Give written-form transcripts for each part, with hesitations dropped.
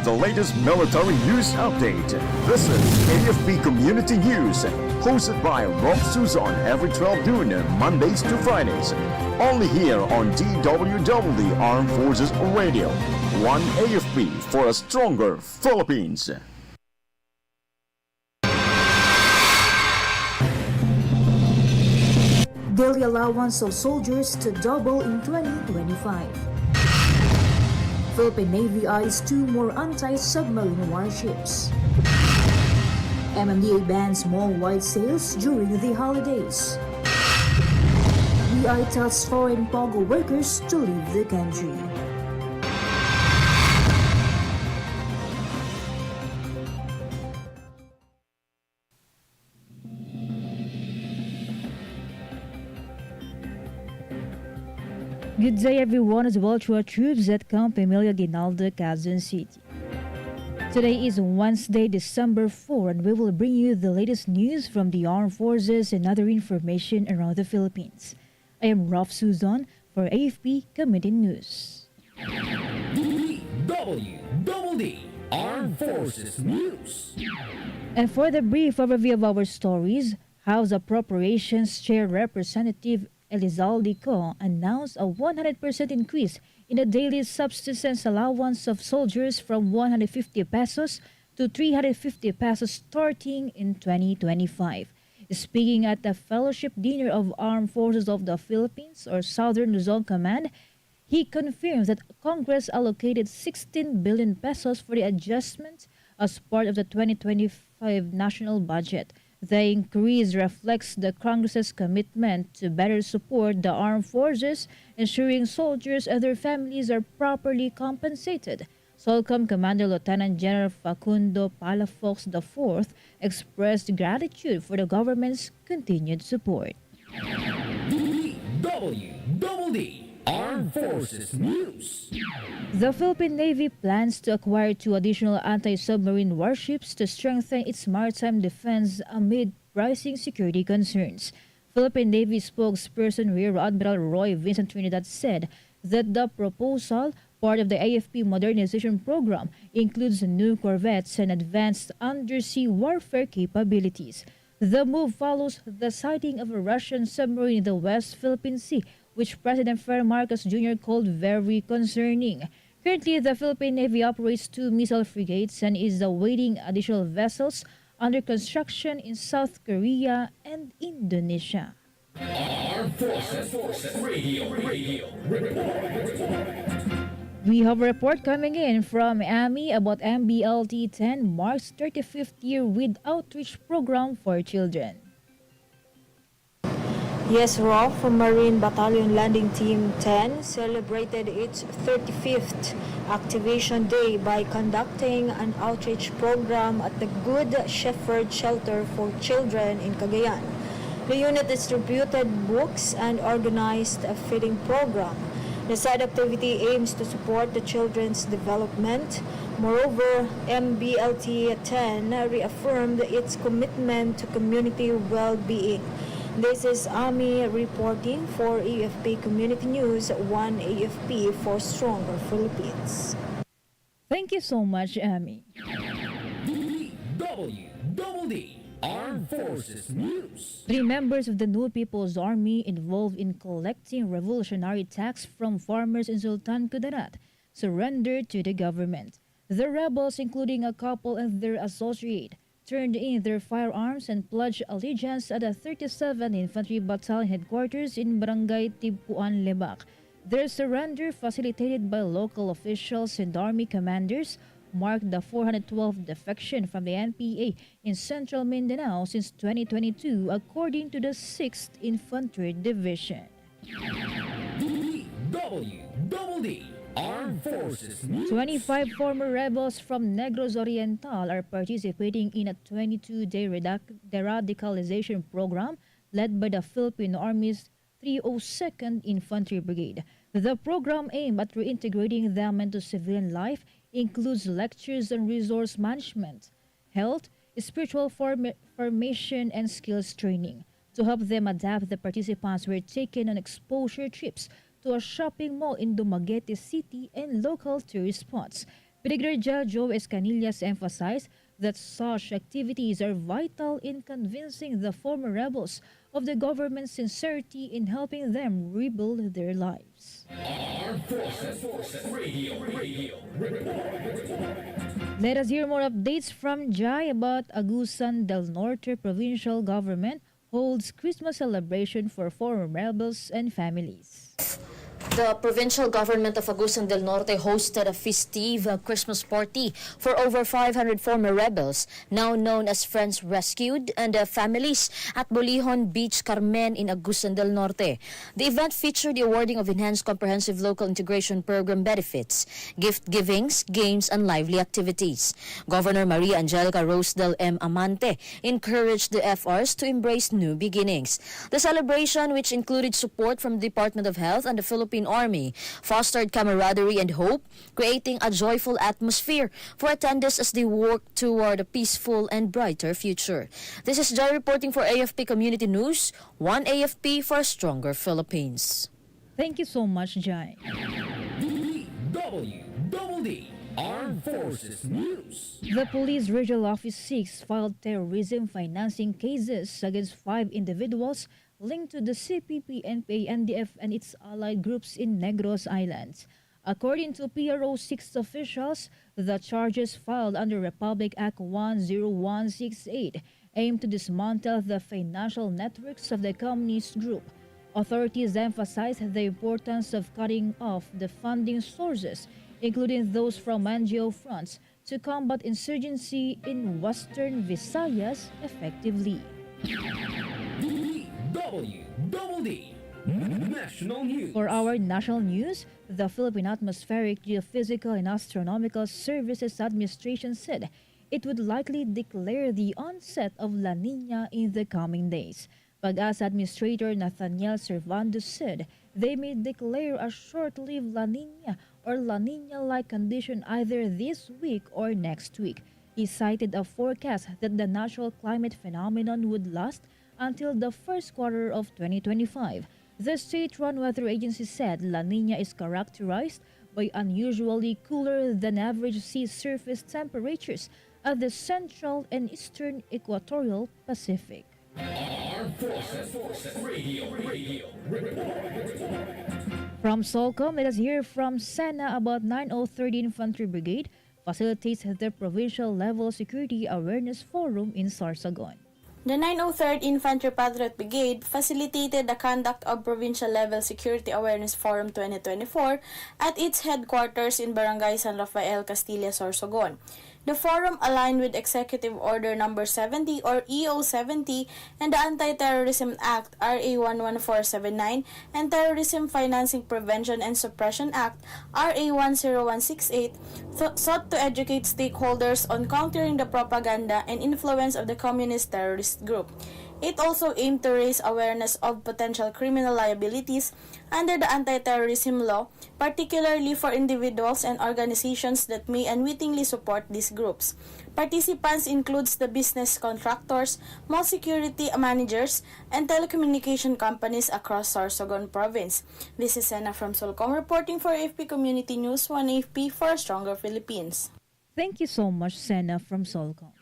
the latest military news update. This is AFP Community News, hosted by Rob Susan every 12 noon, Mondays to Fridays. Only here on DWDD Armed Forces Radio. One AFP for a stronger Philippines. Daily allowance of soldiers to double in 2025. Philippine Navy eyes 2 more anti-submarine warships. MMDA bans mall-wide sales during the holidays. BI tells foreign POGO workers to leave the country. Good day everyone as well to our troops at Camp Emilio Aguinaldo, Quezon City. Today is Wednesday, December 4, and we will bring you the latest news from the armed forces and other information around the Philippines. I am Ralph Suzon for AFP Community News. DWDD Armed Forces News. And for the brief overview of our stories, House Appropriations Chair Representative Elizalde Co announced a 100% increase in the daily subsistence allowance of soldiers from 150 pesos to 350 pesos starting in 2025. Speaking at the Fellowship Dinner of Armed Forces of the Philippines or Southern Luzon Command, he confirmed that Congress allocated 16 billion pesos for the adjustment as part of the 2025 national budget. The increase reflects the Congress's commitment to better support the armed forces, ensuring soldiers and their families are properly compensated. SOLCOM Commander Lieutenant General Facundo Palafox IV expressed gratitude for the government's continued support. DWDD Armed Forces News. The Philippine Navy plans to acquire 2 additional anti-submarine warships to strengthen its maritime defense amid rising security concerns. Philippine Navy spokesperson Rear Admiral Roy Vincent Trinidad said that the proposal, part of the AFP modernization program, includes new corvettes and advanced undersea warfare capabilities. The move follows the sighting of a Russian submarine in the West Philippine Sea, which President Ferdinand Marcos Jr. called very concerning. Currently, the Philippine Navy operates 2 missile frigates and is awaiting additional vessels under construction in South Korea and Indonesia. Armed Forces Radio. We have a report coming in from AMI about MBLT 10 marks 35th year with outreach program for children. Yes, ROF, Marine Battalion Landing Team 10 celebrated its 35th activation day by conducting an outreach program at the Good Shepherd Shelter for Children in Cagayan. The unit distributed books and organized a feeding program. The side activity aims to support the children's development. Moreover, MBLT 10 reaffirmed its commitment to community well-being. This is Ami reporting for AFP Community News, one AFP for stronger Philippines. Thank you so much, Ami. DWDD Armed Forces News. 3 members of the New People's Army involved in collecting revolutionary tax from farmers in Sultan Kudarat surrendered to the government. The rebels, including a couple and their associate, turned in their firearms and pledged allegiance at the 37th Infantry Battalion headquarters in Barangay Tibuan, Lebak. Their surrender, facilitated by local officials and army commanders, marked the 412th defection from the NPA in central Mindanao since 2022, according to the 6th Infantry Division. DWDD Armed Forces News. 25 former rebels from Negros Oriental are participating in a 22-day deradicalization program led by the Philippine Army's 302nd Infantry Brigade. The program aimed at reintegrating them into civilian life includes lectures on resource management, health, spiritual formation, and skills training. To help them adapt, the participants were taken on exposure trips to a shopping mall in Dumaguete City and local tourist spots. Brigadier General Joe Escanillas emphasized that such activities are vital in convincing the former rebels of the government's sincerity in helping them rebuild their lives. Armed Forces Radio Report. Let us hear more updates from Jai about Agusan del Norte provincial government holds Christmas celebration for former rebels and families. The provincial government of Agusan del Norte hosted a festive Christmas party for over 500 former rebels, now known as Friends Rescued, and their families at Bolihon Beach, Carmen in Agusan del Norte. The event featured the awarding of Enhanced Comprehensive Local Integration Program benefits, gift givings, games, and lively activities. Governor Maria Angelica Rosedel M. Amante encouraged the FRs to embrace new beginnings. The celebration, which included support from the Department of Health and the Philippine Army, fostered camaraderie and hope, creating a joyful atmosphere for attendees as they work toward a peaceful and brighter future. This is Jai reporting for AFP Community News, one AFP for a stronger Philippines. Thank you so much, Jai. DWDD Armed Forces News. The Police Regional Office 6 filed terrorism financing cases against 5 individuals linked to the CPP, NPA, NDF, and its allied groups in Negros Islands. According to PRO 6 officials, the charges filed under Republic Act 10168 aim to dismantle the financial networks of the communist group. Authorities emphasize the importance of cutting off the funding sources, including those from NGO fronts, to combat insurgency in Western Visayas effectively. DWDD National News. For our national news, the Philippine Atmospheric, Geophysical, and Astronomical Services Administration said it would likely declare the onset of La Nina in the coming days. Pag-asa Administrator Nathaniel Servando said they may declare a short-lived La Nina or La Nina-like condition either this week or next week. He cited a forecast that the natural climate phenomenon would last until the first quarter of 2025. The state-run weather agency said La Nina is characterized by unusually cooler than average sea surface temperatures at the central and eastern equatorial Pacific. Armed Forces Radio Report. From Solcom, let us hear from Sena about 9030 Infantry Brigade facilitates the provincial level security awareness forum in Sorsogon. The 903rd Infantry Patriot Brigade facilitated the conduct of Provincial Level Security Awareness Forum 2024 at its headquarters in Barangay San Rafael, Castilla, Sorsogon. The forum aligned with Executive Order No. 70 or EO 70 and the Anti-Terrorism Act RA 11479 and Terrorism Financing Prevention and Suppression Act RA 10168 sought to educate stakeholders on countering the propaganda and influence of the communist terrorist group. It also aimed to raise awareness of potential criminal liabilities under the anti-terrorism law, particularly for individuals and organizations that may unwittingly support these groups. Participants includes the business contractors, mall security managers, and telecommunication companies across Sorsogon Province. This is Sena from Solcom reporting for AFP Community News, one AFP for a stronger Philippines. Thank you so much, Sena from Solcom.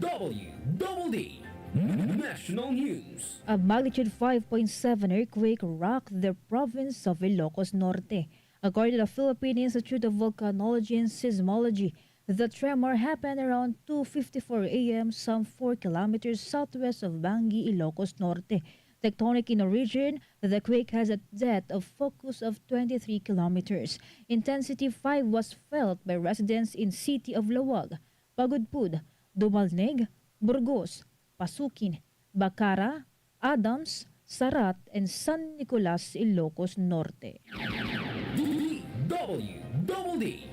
DWDD National News. A magnitude 5.7 earthquake rocked the province of Ilocos Norte. According to the Philippine Institute of Volcanology and Seismology, the tremor happened around 2:54 a.m. some 4 kilometers southwest of Bangi, Ilocos Norte. Tectonic in origin, the quake has a depth of focus of 23 kilometers. Intensity 5 was felt by residents in city of Lawag, Pagudpud, Dumalneg, Burgos, Pasukin, Bacara, Adams, Sarat, and San Nicolas, Ilocos Norte. DWDD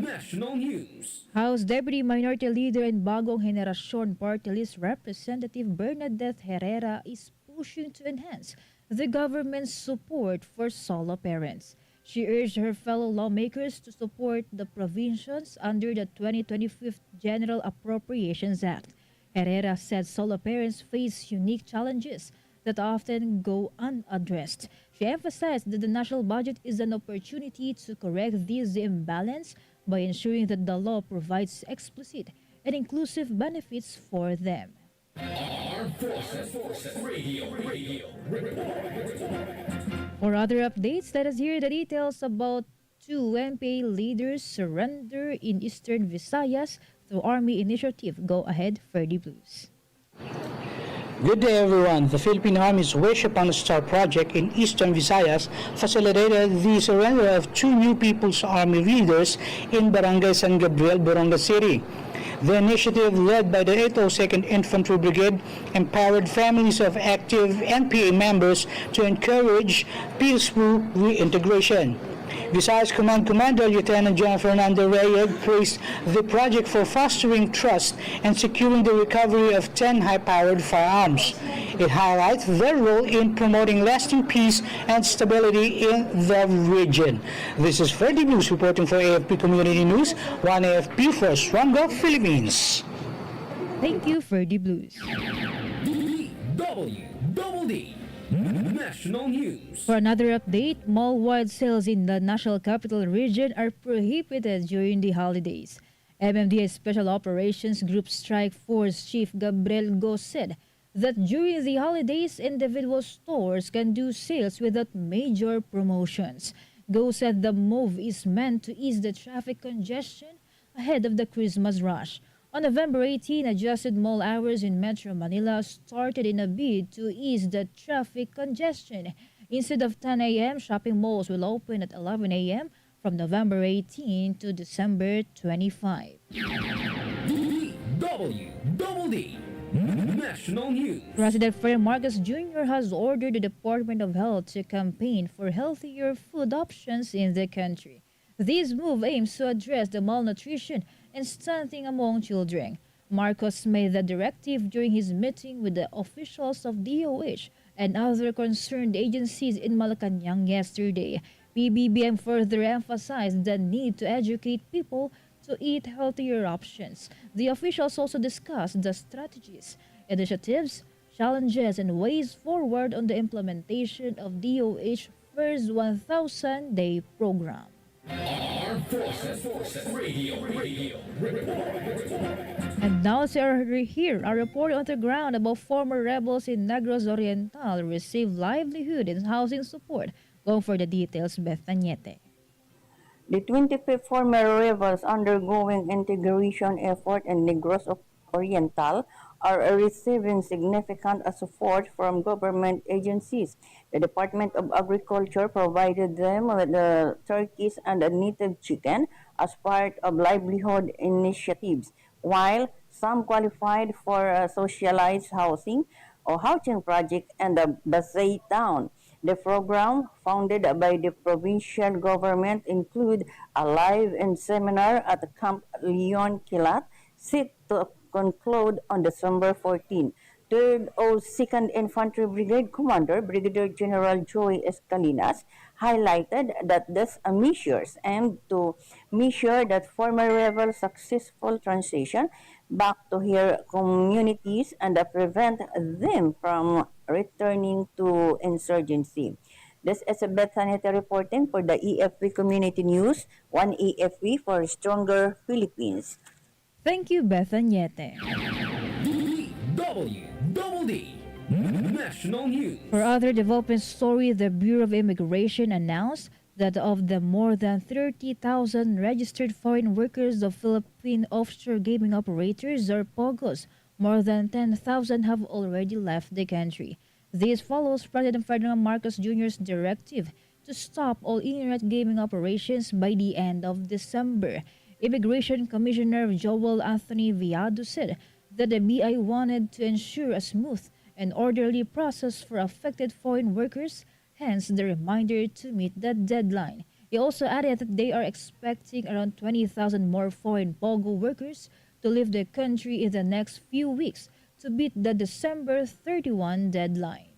National News. House Deputy Minority Leader and Bagong Henerasyon Party List Representative Bernadette Herrera is pushing to enhance the government's support for solo parents. She urged her fellow lawmakers to support the provisions under the 2025 General Appropriations Act. Herrera said solo parents face unique challenges that often go unaddressed. She emphasized that the national budget is an opportunity to correct this imbalance by ensuring that the law provides explicit and inclusive benefits for them. Armed Forces Radio Report. For other updates, let us hear the details about two MPA leaders surrender in Eastern Visayas through Army initiative. Go ahead, Ferdy Blues. Good day everyone. The Philippine Army's Wish Upon a Star project in Eastern Visayas facilitated the surrender of two new People's Army leaders in Barangay San Gabriel, Boronga City. The initiative, led by the 802nd Infantry Brigade, empowered families of active NPA members to encourage peaceful reintegration. Visayas Command Commander Lieutenant General Fernando Reyes praised the project for fostering trust and securing the recovery of 10 high-powered firearms. It highlights their role in promoting lasting peace and stability in the region. This is Ferdy Blues reporting for AFP Community News, 1 AFP for Stronger Philippines. Thank you, Ferdy Blues. DWDD National News. For another update, mall-wide sales in the National Capital Region are prohibited during the holidays. MMDA Special Operations Group Strike Force Chief Gabriel Go said that during the holidays, individual stores can do sales without major promotions. Go said the move is meant to ease the traffic congestion ahead of the Christmas rush. On November 18, adjusted mall hours in Metro Manila started in a bid to ease the traffic congestion. Instead of 10 a.m., shopping malls will open at 11 a.m. from November 18 to December 25. DWDD National News. President Fred Marcos Jr. has ordered the Department of Health to campaign for healthier food options in the country. This move aims to address the malnutrition and stunting among children. Marcos made the directive during his meeting with the officials of DOH and other concerned agencies in Malacanang yesterday. PBBM further emphasized the need to educate people to eat healthier options. The officials also discussed the strategies, initiatives, challenges, and ways forward on the implementation of DOH First 1,000-Day Program. Armed Forces Radio Report. And now here, a report on the ground about former rebels in Negros Oriental receive livelihood and housing support. Go for the details, Beth Tañete. The 25 former rebels undergoing integration effort in Negros Oriental are receiving significant support from government agencies. The Department of Agriculture provided them with the turkeys and a native chicken as part of livelihood initiatives, while some qualified for socialized housing or housing project in the Basay town. The program, founded by the provincial government, include a live-in seminar at Camp Leon Kilat, set to conclude on December 14. 3rd or 2nd Infantry Brigade Commander Brigadier General Joy Escalinas highlighted that these measures aim to measure that former rebels' successful transition back to their communities and prevent them from returning to insurgency. This is Beth Saneta reporting for the AFP Community News, 1 AFP for Stronger Philippines. Thank you, Beth Tañete. DWDD National News. For other development story, the Bureau of Immigration announced that of the more than 30,000 registered foreign workers of Philippine offshore gaming operators or POGOs, more than 10,000 have already left the country. This follows President Ferdinand Marcos Jr.'s directive to stop all internet gaming operations by the end of December. Immigration Commissioner Joel Anthony Viado said that the BI wanted to ensure a smooth and orderly process for affected foreign workers, hence the reminder to meet that deadline. He also added that they are expecting around 20,000 more foreign POGO workers to leave the country in the next few weeks to beat the December 31 deadline.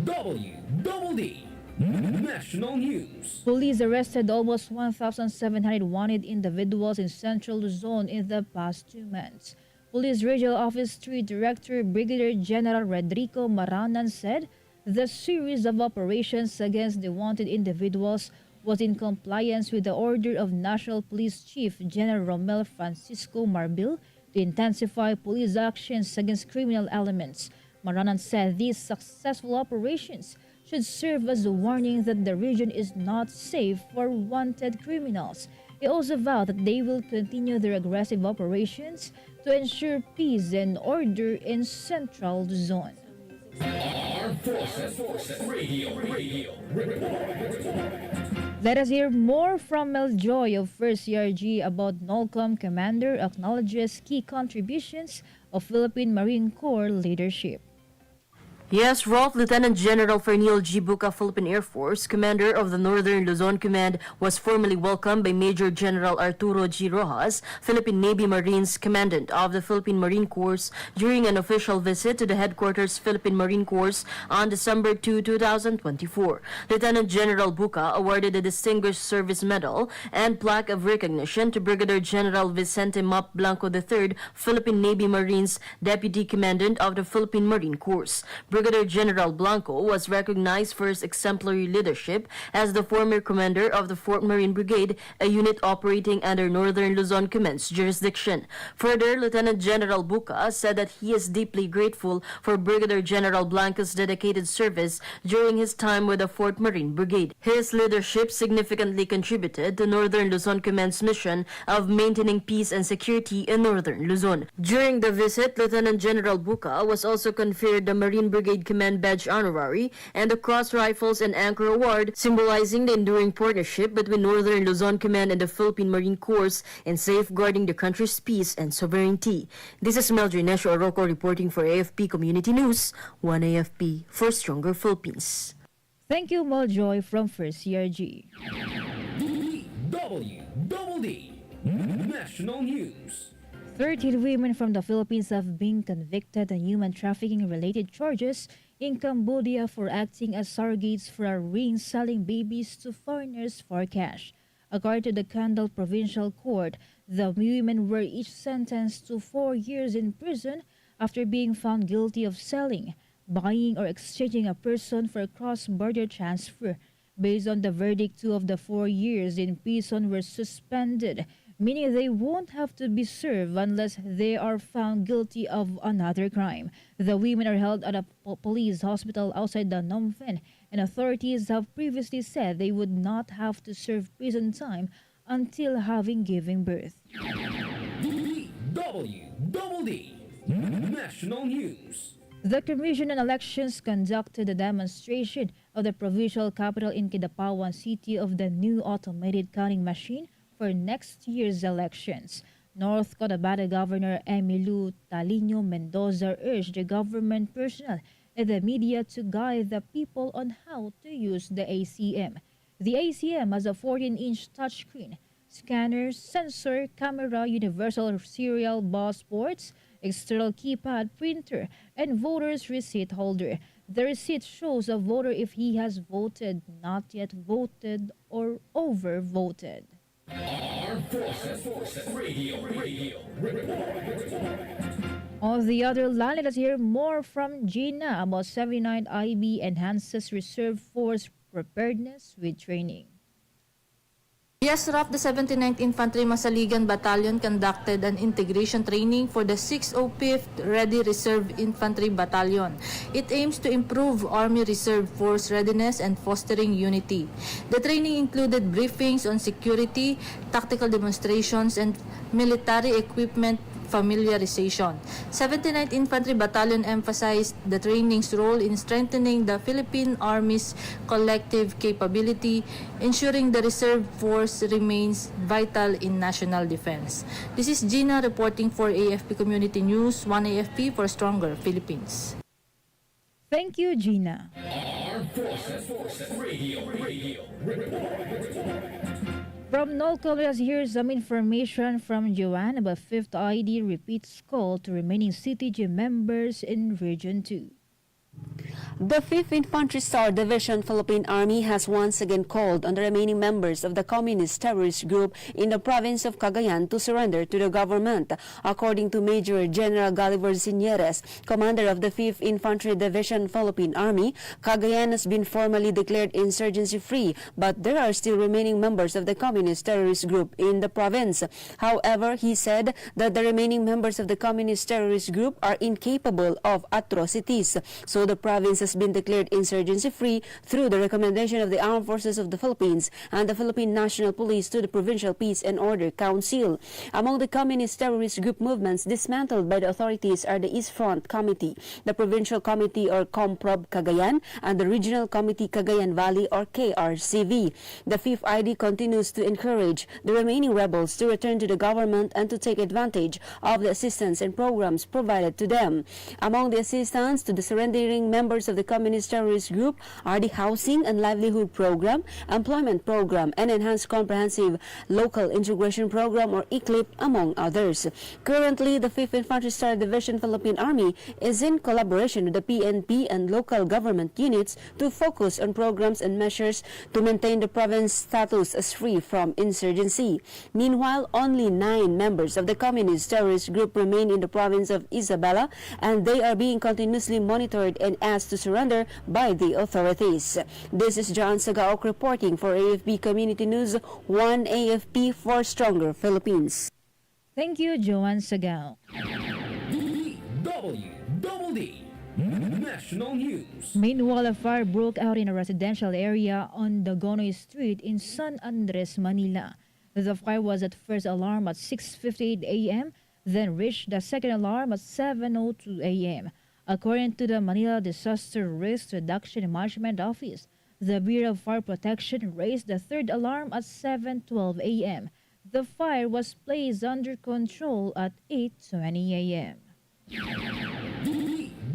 DWDD National News. Police arrested almost 1,700 wanted individuals in Central Luzon in the past 2 months. Police Regional Office 3 Director Brigadier General Rodrigo Maranan said The series of operations against the wanted individuals was in compliance with the order of National Police Chief General Romel Francisco Marbil to intensify police actions against criminal elements. Maranan said these successful operations should serve as a warning that the region is not safe for wanted criminals. He also vowed that they will continue their aggressive operations to ensure peace and order in Central Luzon. Armed Forces Radio Report. Let us hear more from Mel Joy of 1st CRG about NOLCOM Commander acknowledges key contributions of Philippine Marine Corps leadership. Yes, Rolf, Lieutenant General Fernil G. Buca, Philippine Air Force, Commander of the Northern Luzon Command, was formally welcomed by Major General Arturo G. Rojas, Philippine Navy Marines Commandant of the Philippine Marine Corps, during an official visit to the headquarters Philippine Marine Corps on December 2, 2024. Lieutenant General Buca awarded the Distinguished Service Medal and Plaque of Recognition to Brigadier General Vicente Map Blanco III, Philippine Navy Marines Deputy Commandant of the Philippine Marine Corps. Brigadier General Blanco was recognized for his exemplary leadership as the former commander of the 4th Marine Brigade, a unit operating under Northern Luzon Command's jurisdiction. Further, Lieutenant General Buca said that he is deeply grateful for Brigadier General Blanco's dedicated service during his time with the 4th Marine Brigade. His leadership significantly contributed to Northern Luzon Command's mission of maintaining peace and security in Northern Luzon. During the visit, Lieutenant General Buca was also conferred the Marine Brigade Command Badge Honorary and the Cross Rifles and Anchor Award, symbolizing the enduring partnership between Northern Luzon Command and the Philippine Marine Corps in safeguarding the country's peace and sovereignty. This is Meldry Nesho Arroco reporting for AFP Community News, 1 AFP for Stronger Philippines. Thank you, Maljoy from 1st CRG. DWDD National News. 13 women from the Philippines have been convicted on human trafficking-related charges in Cambodia for acting as surrogates for a ring selling babies to foreigners for cash. According to the Kandal Provincial Court, the women were each sentenced to 4 years in prison after being found guilty of selling, buying, or exchanging a person for a cross-border transfer. Based on the verdict, 2 of the 4 years in prison were suspended, meaning they won't have to be served unless they are found guilty of another crime. The women are held at a police hospital outside the Phnom Penh, and authorities have previously said they would not have to serve prison time until having given birth. DWDD National News. The Commission on Elections conducted a demonstration of the provincial capital in Kidapawan City of the new automated counting machine for next year's elections. North Cotabato Governor Emilu Talino Mendoza urged the government personnel and the media to guide the people on how to use the ACM. The ACM has a 14-inch touchscreen, scanner, sensor, camera, universal serial bus ports, external keypad, printer, and voter's receipt holder. The receipt shows a voter if he has voted, not yet voted, or over-voted. Armed Forces Radio Report. On the other line, let us hear more from Gina about 79 IB enhances reserve force preparedness with training. Yes, Raf, the 79th Infantry Masaligan Battalion conducted an integration training for the 605th Ready Reserve Infantry Battalion. It aims to improve Army Reserve Force readiness and fostering unity. The training included briefings on security, tactical demonstrations, and military equipment familiarization. 79th Infantry Battalion emphasized the training's role in strengthening the Philippine Army's collective capability, ensuring the reserve force remains vital in national defense. This is Gina reporting for AFP Community News, 1 AFP for Stronger Philippines. Thank you, Gina. Armed Forces Radio Report. From NOLCOM, let's hear some information from Joanne about 5th ID repeats call to remaining CTG members in Region 2. The 5th Infantry Star Division Philippine Army has once again called on the remaining members of the communist terrorist group in the province of Cagayan to surrender to the government. According to Major General Galiver Sinieres, commander of the 5th Infantry Division Philippine Army, Cagayan has been formally declared insurgency-free, but there are still remaining members of the communist terrorist group in the province. However, he said that the remaining members of the communist terrorist group are incapable of atrocities, so the province has been declared insurgency-free through the recommendation of the Armed Forces of the Philippines and the Philippine National Police to the Provincial Peace and Order Council. Among the communist terrorist group movements dismantled by the authorities are the East Front Committee, the Provincial Committee or Comprob Cagayan, and the Regional Committee Cagayan Valley or KRCV. The 5th ID continues to encourage the remaining rebels to return to the government and to take advantage of the assistance and programs provided to them. Among the assistance to the surrendering members of the communist terrorist group are the Housing and Livelihood Program, Employment Program, and Enhanced Comprehensive Local Integration Program or ECLIP, among others. Currently, the 5th Infantry Star Division Philippine Army is in collaboration with the PNP and local government units to focus on programs and measures to maintain the province status as free from insurgency. Meanwhile, only 9 members of the communist terrorist group remain in the province of Isabela, and they are being continuously monitored and asked to surrender by the authorities. This is John Sagaok reporting for AFP Community News, 1 AFP for Stronger Philippines. Thank you, Joanne Sagao. DWDD National News. Meanwhile, a fire broke out in a residential area on the Gonoy Street in San Andres, Manila. The fire was at first alarm at 6:58 a.m., then reached the second alarm at 7:02 a.m. According to the Manila Disaster Risk Reduction and Management Office, the Bureau of Fire Protection raised the third alarm at 7:12 a.m. The fire was placed under control at 8:20 a.m.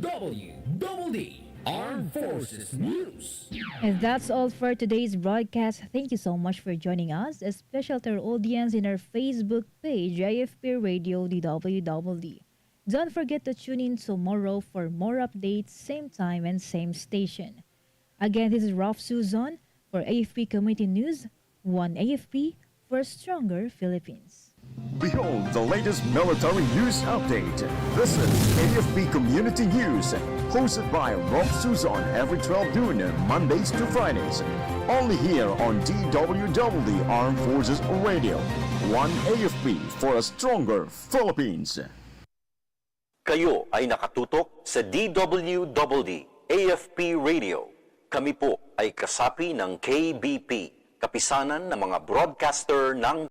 DWDD Armed Forces News. And that's all for today's broadcast. Thank you so much for joining us, especially to our audience in our Facebook page, AFP Radio DWDD. Don't forget to tune in tomorrow for more updates, same time and same station. Again, this is Ralph Suzon for AFP Community News, 1 AFP for Stronger Philippines. Behold the latest military news update. This is AFP Community News, hosted by Rob Suzon every 12 noon, Mondays to Fridays. Only here on DWDD Armed Forces Radio. 1 AFP for a Stronger Philippines. Kayo ay nakatutok sa DWDD AFP Radio. Kami po ay kasapi ng KBP, kapisanan ng mga broadcaster ng